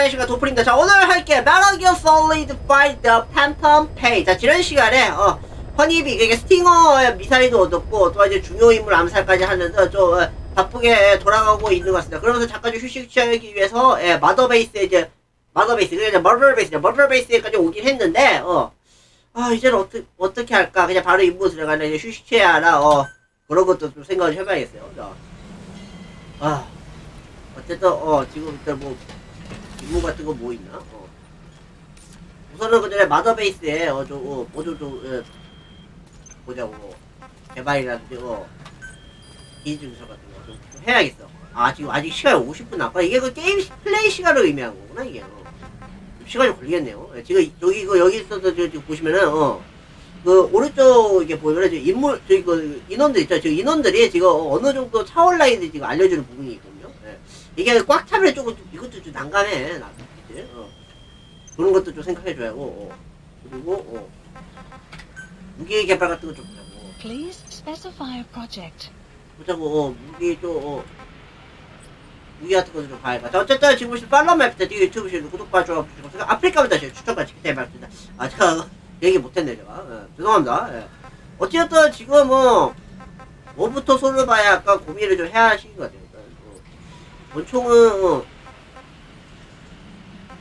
안녕하십니까 도플입니다. 자 오늘 할게 Metal Gear Solid 5 The Phantom Pain. 자 지난 시간에 허니비 그러니까 스팅어의 미사일도 얻었고 또 이제 중요 인물 암살까지 하면서 좀 바쁘게 돌아가고 있는 것 같습니다. 그러면서 잠깐 좀 휴식 취하기 위해서 마더베이스에 이제 머더베이스에까지 오긴 했는데 이제는 어떻게 할까? 그냥 바로 임무 들어가는 이제 휴식 취해야 하나 그런 것도 좀 생각을 해봐야겠어요. 어쨌든 지금부터 뭐 임무 같은 거 뭐 있나? 우선은 그 전에 마더베이스에 보자고 개발이라든지 기술 같은 거 좀 해야겠어. 지금 아직 시간이 50분 남았구나. 이게 그 게임 플레이 시간을 의미하는 거구나 이게. 시간이 걸리겠네요. 지금 여기 있어서 지금 보시면은 그 오른쪽 이게 보면은 지금 인물 그 인원들 있죠. 지금 인원들이 지금 어느 정도 차올라있는지 지금 알려주는 부분이 있거든요. 이게 꽉 차면 조금 이것도 좀 난감해. 그치? 그런 것도 좀 생각해줘야 하고 그리고 무기 개발 같은 거 좀 보자고. Please specify a project. 보자고 무기 같은 것도 좀 봐야겠다. 자, 어쨌든 지금 보시면 팔로우 맵 때 유튜브 시는 구독과 좋아요 부탁드리고 아프리카부터 추천까지 기대해봤습니다. 제가 얘기 못했네 제가. 죄송합니다. 어쨌든 지금 뭐부터 손을 봐야 약간 고민을 좀 해야 하시는 것 같아요. 권총은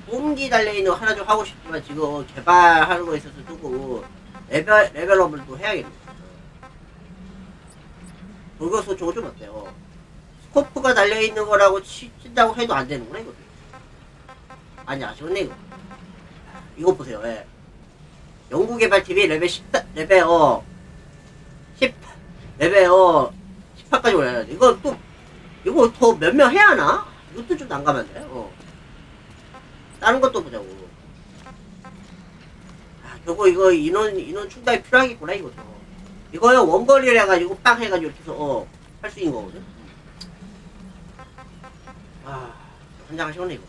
뽕기 달려있는 거 하나 좀 하고 싶지만 지금 개발하는 거에 있어서 조금 레벨업을 또 해야겠네. 돌격소 저거 좀 어때요? 스코프가 달려있는 거라고 친다고 해도 안 되는구나 이거. 아니 아쉬웠네 이거. 이거 보세요. 연구개발팀이 레벨 10 레벨 18까지 올라야 돼. 이거 더 몇 명 해야 하나? 이것도 좀 난감한데. 다른 것도 보자고. 저거 이거 인원 충당이 필요하겠구나 이것도. 이거요 원거리를 해가지고 빵 해가지고 이렇게 해서 할 수 있는 거거든. 한장 하시겠네 이거.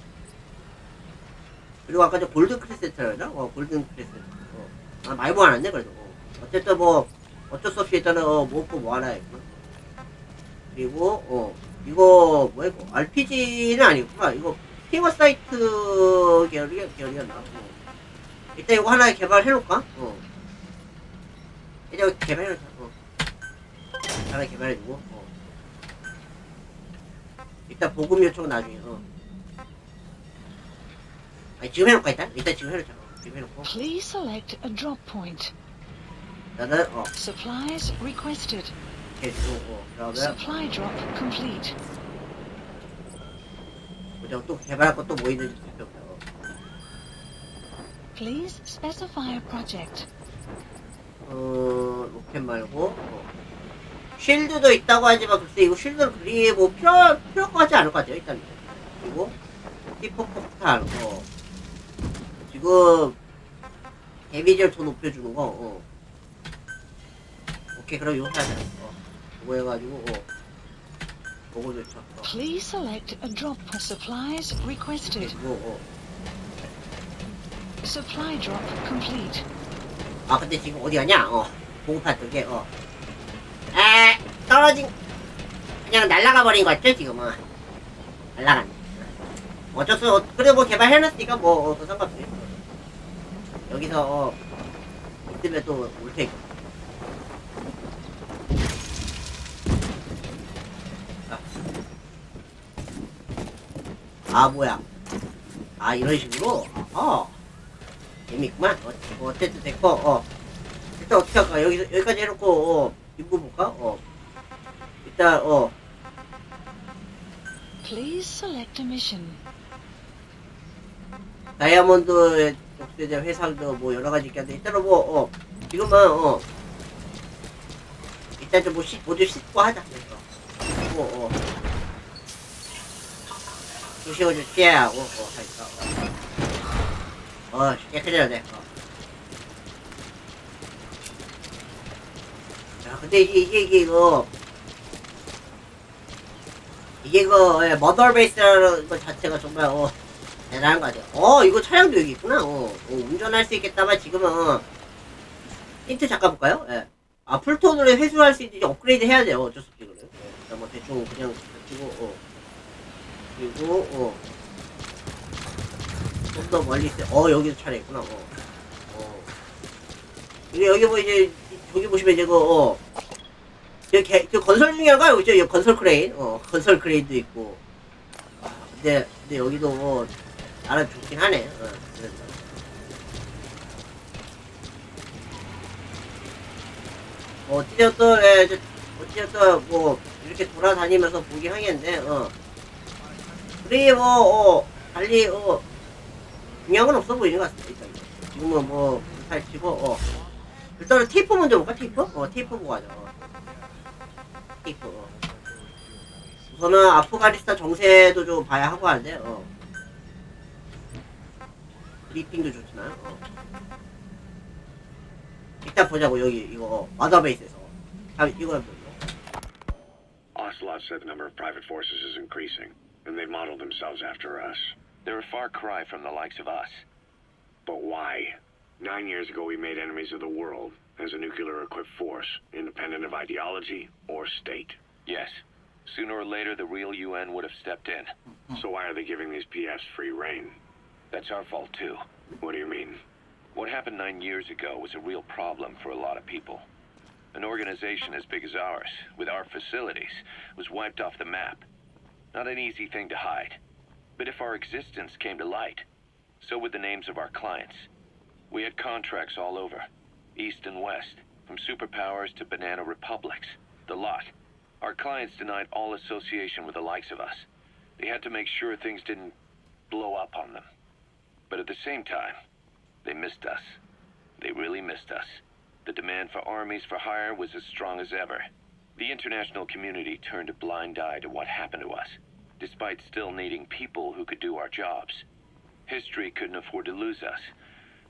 그리고 아까 저 골든 크레센트였나? 골든 크레센트. 많이 모아놨네 그래도. 어쨌든 뭐 어쩔 수 없이 일단은 먹고 뭐 하나 했구나. 그리고 이거 뭐야 이거 RPG는 아니구나. 이거 핑거 사이트 계열이었나? 일단 이거 하나 개발해놓을까? 일단 개발해놓자. 하나 개발해주고 일단 보급 요청 나중에 지금 해놓을까 일단 지금 해놓자. 지금 해놓고 Please select a drop point. 나는 Supplies requested. 그다음에 Supply drop complete. 또 개발할 것도 뭐 있는지 살펴보자. Please specify a project. 로켓 말고 쉴드도 있다고 하지만 글쎄 이거 쉴드는 그리 뭐 필요할 것 같지 않을 것 같아요 일단. 그리고 히퍼 폭탄 지금 데미지를 더 높여주는 거 오케이 그럼 이거 해야 돼. 이거 해가지고 보고 좋죠. Please select a drop for supplies requested. 그리고 Supply drop complete. 근데 지금 어디 가냐? 보급판 쪽에 떨어진 그냥 날아가 버린 거 같죠 지금은. 날아갔네. 어쩔 수 그래 뭐 개발해놨으니까 뭐 상관없지. 여기서 있으면 또 올 테니까. 뭐야. 이런 식으로 재밌구만. 어쨌든 됐고 일단 어떻게 할까? 여기까지 해놓고 인부 볼까? 일단 Please select a mission. 다이아몬드 독세자 회상도 뭐 여러가지 있겠는데 일단은 뭐 지금은 일단 좀 모두 씻고 하자. 그리고 조시고 좀 째하고 하니까 깨끗해야 돼. 자 근데 이게 머더베이스라는 것 자체가 정말 대단한 거 같아요. 이거 차량도 여기 있구나. 운전할 수 있겠다만 지금은 힌트 잠깐 볼까요? 풀톤으로 회수할 수 있는지 업그레이드 해야 돼요. 어쩔 수 없지 그래. 뭐 대충 그냥 치고 그리고 좀 더 멀리 있어요. 여기도 차례 있구나. 여기 뭐 이제 저기 보시면 이제 저 건설 중요한가요? 그죠? 건설 크레인. 건설 크레인도 있고. 근데 여기도 나름 좋긴 하네. 어찌됐든 뭐 이렇게 돌아다니면서 보긴 하겠는데 그리 달리 중요한 건 없어 보이는 것 같습니다. 일단 지금은 뭐 잘 치고 일단은 테이프 먼저 볼까? 테이프? 테이프 보고 가자. 테이프. 우선은 아프가니스탄 정세도 좀 봐야 하고 하는데 브리핑도 좋지만 일단 보자고. 여기 이거 마더베이스에서 이거 Ocelot said the number of private forces is increasing, and they've modeled themselves after us. They're a far cry from the likes of us. But why? 9 years ago we made enemies of the world as a nuclear-equipped force, independent of ideology or state. Yes. Sooner or later, the real UN would have stepped in. So why are they giving these PFs free reign? That's our fault, too. What do you mean? What happened 9 years ago was a real problem for a lot of people. An organization as big as ours, with our facilities, was wiped off the map. Not an easy thing to hide. But if our existence came to light, so would the names of our clients. We had contracts all over, east and west, from superpowers to banana republics, the lot. Our clients denied all association with the likes of us. They had to make sure things didn't blow up on them. But at the same time, they missed us. They really missed us. The demand for armies for hire was as strong as ever. The international community turned a blind eye to what happened to us, despite still needing people who could do our jobs. History couldn't afford to lose us.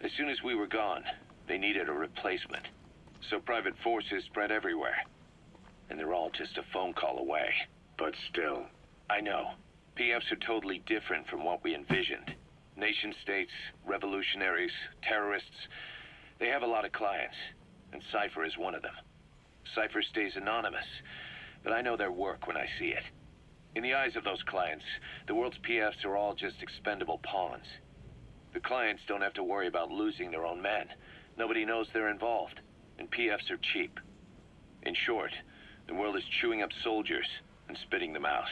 As soon as we were gone, they needed a replacement. So private forces spread everywhere. And they're all just a phone call away. But still. I know. PFs are totally different from what we envisioned. Nation-states, revolutionaries, terrorists. They have a lot of clients, and Cypher is one of them. Cypher stays anonymous, but I know their work when I see it. In the eyes of those clients, the world's PFs are all just expendable pawns. The clients don't have to worry about losing their own men. Nobody knows they're involved, and PFs are cheap. In short, the world is chewing up soldiers and spitting them out.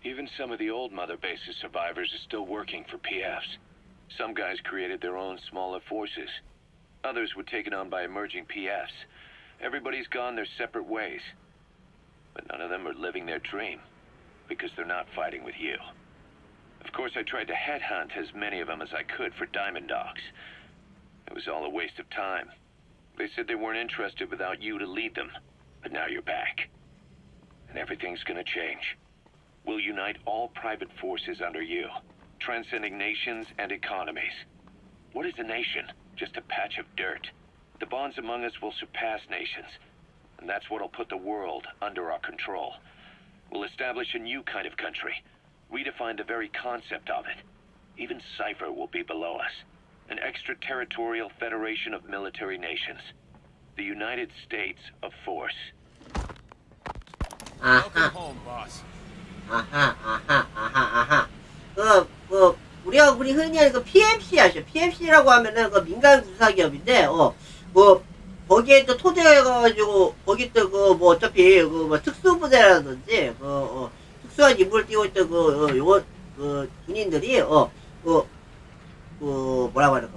Even some of the old Mother Base's survivors are still working for PFs. Some guys created their own smaller forces. Others were taken on by emerging PFs. Everybody's gone their separate ways. But none of them are living their dream, because they're not fighting with you. Of course, I tried to headhunt as many of them as I could for Diamond Dogs. It was all a waste of time. They said they weren't interested without you to lead them. But now you're back. And everything's gonna change. We'll unite all private forces under you, transcending nations and economies. What is a nation? Just a patch of dirt. The bonds among us will surpass nations, and that's what'll put the world under our control. We'll establish a new kind of country, redefine the very concept of it. Even Cypher will be below us, an extraterritorial federation of military nations. The United States of Force. 아하. home, boss. 아하. 우리 흔히 하는 그 PMC 아시죠? PMC라고 하면은 그 민간 군사기업인데, 거기에 또 토대해가지고, 거기 또 뭐 어차피 특수부대라든지, 특수한 임무를 띄고 있던 군인들이, 뭐라고 할까,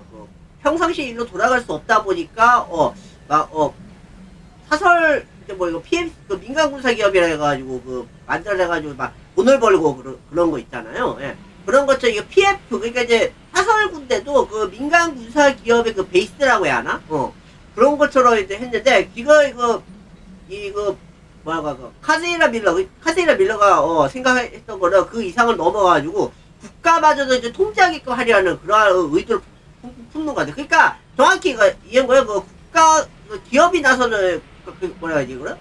평상시 일로 돌아갈 수 없다 보니까, 사설, 이거 PMC, 민간 군사기업이라 해가지고, 만들어내가지고 막 돈을 벌고 그런 거 있잖아요. 예. 그런 것처럼 이거 PF, 그러니까 이제 사설군대도 그 민간 군사기업의 그 베이스라고 해야 하나? 그런 것처럼 이제 했는데, 카세이라 밀러가 생각했던 거는 그 이상을 넘어가지고 국가마저도 이제 통제하게끔 하려는 그러한 의도를 품는 것 같아요. 그러니까 정확히 이해한 거예요. 국가 기업이 나서는 뭐라 해야지 그래?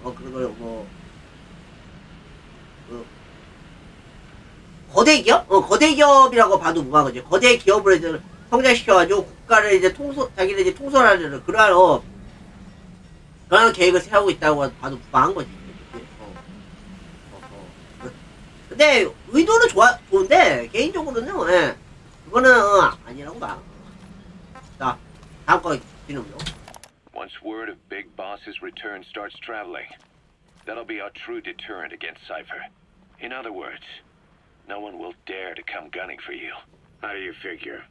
거대 기업? 거대 기업이라고 봐도 무방한 거죠. 거대 기업을 이제 성장시켜가지고 국가를 이제 자기들 이제 통솔하려는 그러한 계획을 세우고 있다고 봐도 무방한 거지. 근데 의도는 좋은데 개인적으로는 그거는 아니라고 봐. 자, 다음 거 지금요. Once word of Big Boss's return starts traveling, that'll be our true deterrent against Cypher. In other words, no one will dare to come gunning for you. How do you figure?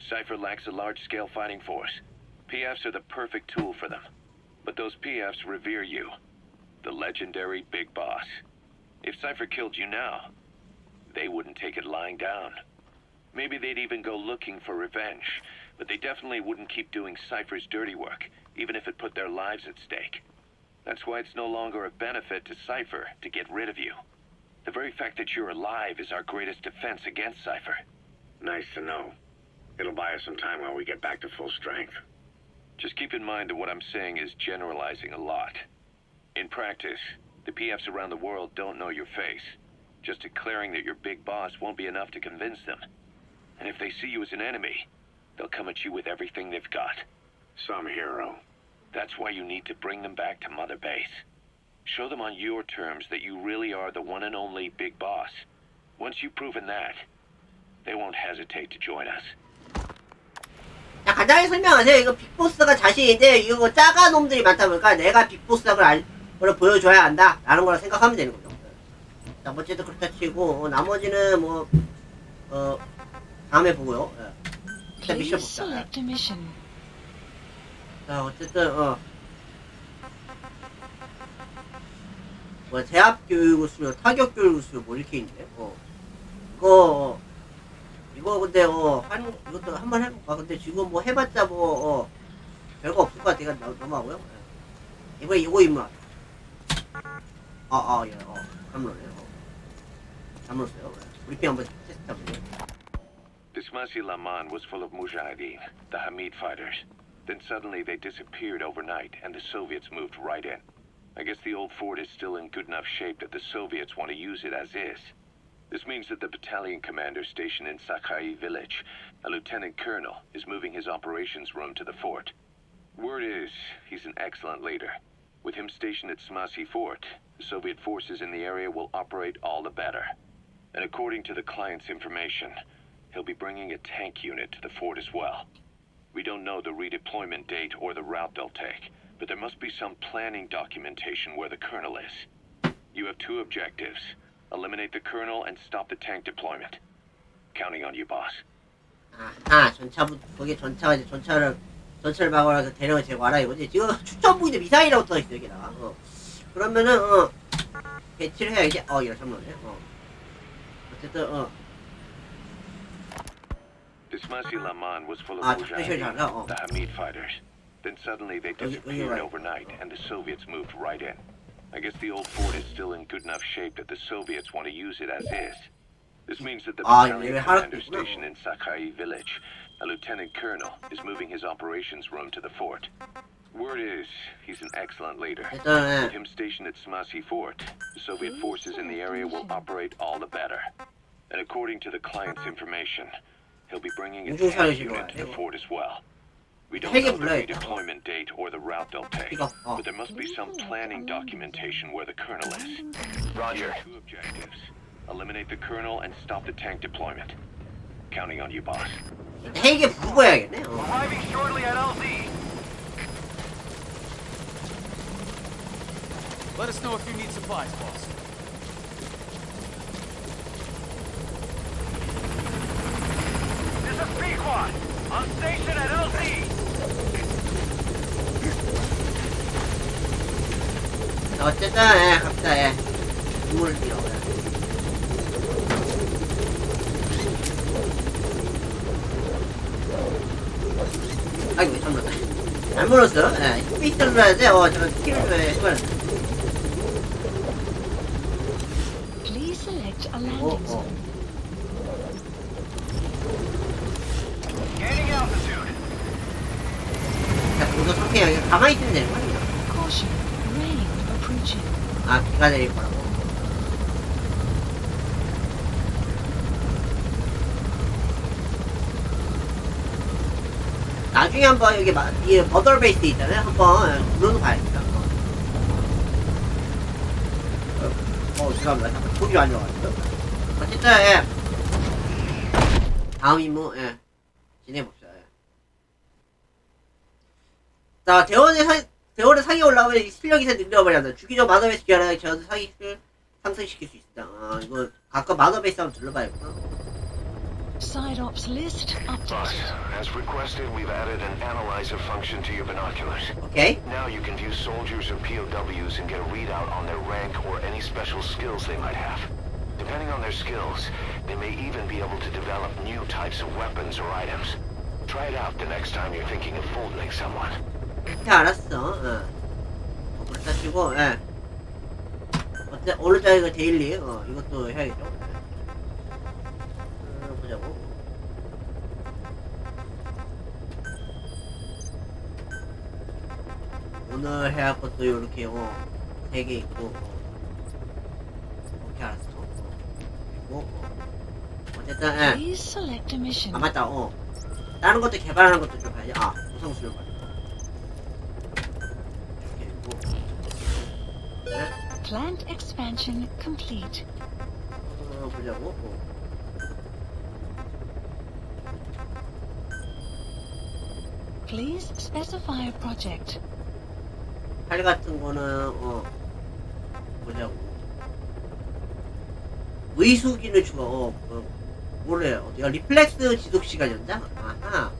Cypher lacks a large-scale fighting force. PFs are the perfect tool for them. But those PFs revere you, the legendary Big Boss. If Cypher killed you now, they wouldn't take it lying down. Maybe they'd even go looking for revenge, but they definitely wouldn't keep doing Cypher's dirty work, even if it put their lives at stake. That's why it's no longer a benefit to Cypher to get rid of you. The very fact that you're alive is our greatest defense against Cypher. Nice to know. It'll buy us some time while we get back to full strength. Just keep in mind that what I'm saying is generalizing a lot. In practice, the PFs around the world don't know your face. Just declaring that you're Big Boss won't be enough to convince them. And if they see you as an enemy, they'll come at you with everything they've got. Some hero. That's why you need to bring them back to Mother Base. Show them on your terms that you really are the one and only Big Boss. Once you've proven that, they won't hesitate to join us. 자, 간단히 설명하세요. 이거 빅보스가 자신인데 이거 작아 놈들이 많다 보니까 내가 빅보스를 보여줘야 한다 라는 거라 생각하면 되는 거죠. 자, 어쨌든 그렇다 치고 나머지는 뭐 다음에 보고요. 일단 미션 Please 볼까. select a mission. 자, 어쨌든 뭐 제압교육을 수요, 타격교육을 수요, 뭐 이렇게 있는데 이거 근데 이것도 한번 해볼까. 근데 지금 뭐 해봤자 별거 없을 것 같아. 넘어가고요. 이거 인물 예, 잘못했어요. 브리핑 한번 테스트 해보죠. Dismasi Laman was full of mujahideen, the Hamid fighters. Then suddenly they disappeared overnight and the Soviets moved right in. I guess the old fort is still in good enough shape that the Soviets want to use it as is. This means that the battalion commander stationed in Sakai village, a lieutenant colonel, is moving his operations room to the fort. Word is, he's an excellent leader. With him stationed at Smasi Fort, the Soviet forces in the area will operate all the better. And according to the client's information, he'll be bringing a tank unit to the fort as well. We don't know the redeployment date or the route they'll take, but there must be some planning documentation where the colonel is. You have two objectives. Eliminate the colonel and stop the tank deployment. Counting on you, boss. 거기 전차가 이제 전차를 막아서 대령을 제거하라 이거지. 지금 추천부인데 미사일이라고 써있어 여기다가. 그러면은 배치를 해야지. 이거 잠깐만요. 어쨌든 Dismasi Laman was full of special mujahideen, 잘가. the Hamid fighters. Then suddenly they disappeared right. overnight and the Soviets moved right in. I guess the old fort is still in good enough shape that the Soviets want to use it as is. This means that the battalion commander stationed in Sakai village, a lieutenant colonel, is moving his operations room to the fort. Word is, he's an excellent leader. With him stationed at Smasi Fort, the Soviet forces in the area will operate all the better. And according to the client's information, he'll be bringing a tank unit to the fort as well. We don't know the redeployment date or the route they'll take, but there must be some planning documentation where the colonel is. Roger. Two objectives. Eliminate the colonel and stop the tank deployment. Counting on you, boss. 헬기 부르고 해야겠네. Arriving shortly at LZ. Let us know if you need supplies, boss. This is Pequod. On station at LZ. 어쨌든 갑시다. 인물을 띄워. 아이고 잘못 눌렀어. 스페이스 눌러야 돼. 저는 키를 줘야 돼. Please select a landing zone. Gaining altitude. 자, 도서 상태야. 가만히 있으면 되는 거 아니야? Caution, rain approaching. 비가 내릴 거라고. 나중에 한번 여기 이 마더베이스 있잖아요. 한번 눌러서 봐야겠다. 죄송합니다. 잠깐 소리가 안 좋아가지고. 어쨌든 다음 임무, 예. 진행해봅시다. 예. 자, 대원의 사기 올라오면 실력 이상 늘려버린다. 주기적 마더베이스 기하라 저는 사기를 상승시킬 수 있다. 아, 이거 가끔 마더베이스 한번 둘러봐야겠구나. Side ops list Boss, updated. as requested, we've added an analyzer function to your binoculars. 오케이. Now you can view soldiers or POWs and get a readout on their rank or any special skills they might have. Depending on their skills, they may even be able to develop new types of weapons or items. Try it out the next time you're thinking of folding someone. 오케이, 알았어. 그렇다 치고, 예. 어때, 오늘자 이거 데일리, 이것도 해야겠죠. 보자고. 오늘 해야 할 것도 요렇게, 3개 있고, 오케이, 알았어. 그리고, 어쨌든, 예. Please select a mission. 아, 맞다, 다른 것도 개발하는 것도 좀 봐야지. 아, 우성수를 봐야 Plant expansion complete. 보자고. Please specify a project. 팔 같은 거는, 보자고. 의수기는 추가, 뭐래, 어디가, 리플렉스 지속 시간 연장? 아하.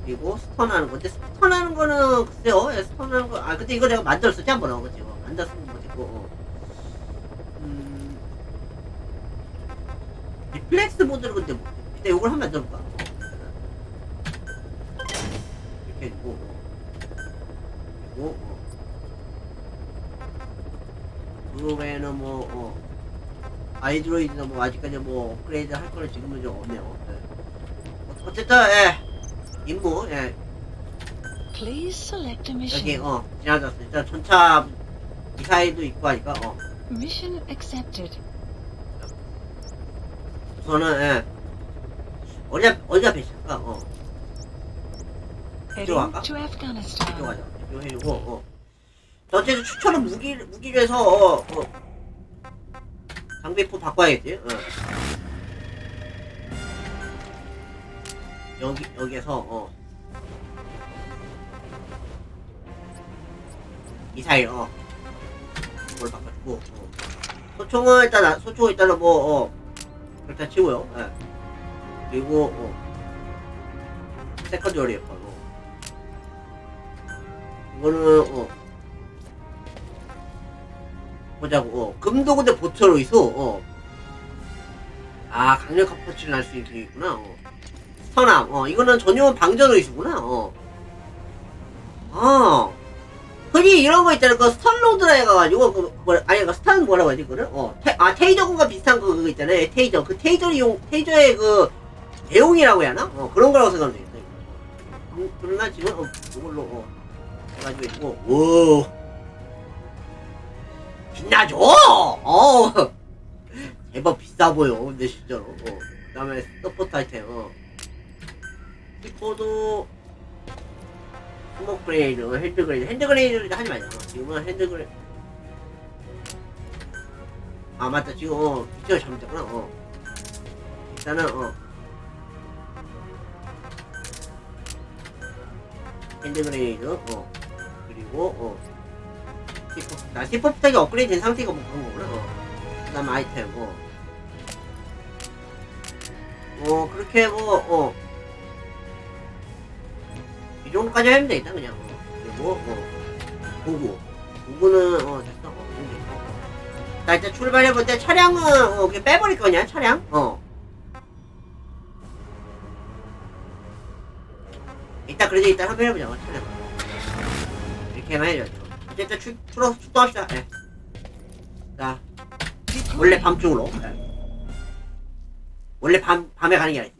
그리고 스턴하는 건데, 스턴하는 거는, 글쎄요, 스턴하는 거, 근데 이거 내가 만들었었지, 한 번, 그치? 만들었으면 뭐 됐고, 리플렉스 모드는 근데 뭐, 일단 이걸 한번 만들어볼까? 이렇게 해주고, 그리고, 그 외에는 뭐, 아이드로이드나 뭐, 아직까지 뭐, 업그레이드 할 거는 지금은 좀 없네요. 네. 어쨌든, 임무, Please select a 여기, mission. 지나갔어. 일단 전차 미사일도 있고 하니까, Mission accepted. 우선은, 어디가 배치할까? Heading 들어갈까? to 이쪽 Afghanistan. 가자. 이쪽 해주고, 어쨌든 추천은 무기에서, 장비포 바꿔야겠지? 여기에서, 미사일, 그걸 바꿔주고, 소총은 일단은 그렇다 치고요. 그리고, 세컨더리 웨폰, 이거는, 보자고, 금도 근데 보트로 있어, 강력한 퍼치를 날 수 있구나, 스턴함, 이거는 전용 방전으로 있구나, 흔히 이런 거 있잖아. 그 스턴로드라 해가지고, 그 스탄 뭐라고 하지, 그거를? 테이저군과 비슷한 그거 있잖아요. 테이저. 그 테이저의 그, 대용이라고 해야 하나? 그런 거라고 생각하면 되겠다, 이거. 그러나 지금, 이걸로, 해가지고 있고, 오. 빛나죠? 제법 비싸 보여, 근데 실제로. 그 다음에 서포트 아이템, 키포도, 스모크 그레이드, 핸드 그레이드 하지 말자. 지금은 핸드 그레이드. 맞다. 지금, 기체가 잘못됐구나. 일단은, 핸드 그레이드, 그리고, C4부탁이 업그레이드 된 상태가 뭐 그런 거구나. 그 다음 아이템, 그렇게 이 정도까지 하면 되겠다, 그냥. 그리고, 도구는, 됐어. 자, 일단 출발해볼 때 차량은, 그냥 빼버릴 거냐, 차량? 일단 한번 해보자, 차량. 이렇게만 해야죠. 어쨌든 출동합시다. 자, 원래 밤중으로. 원래 밤에 가는 게 아니라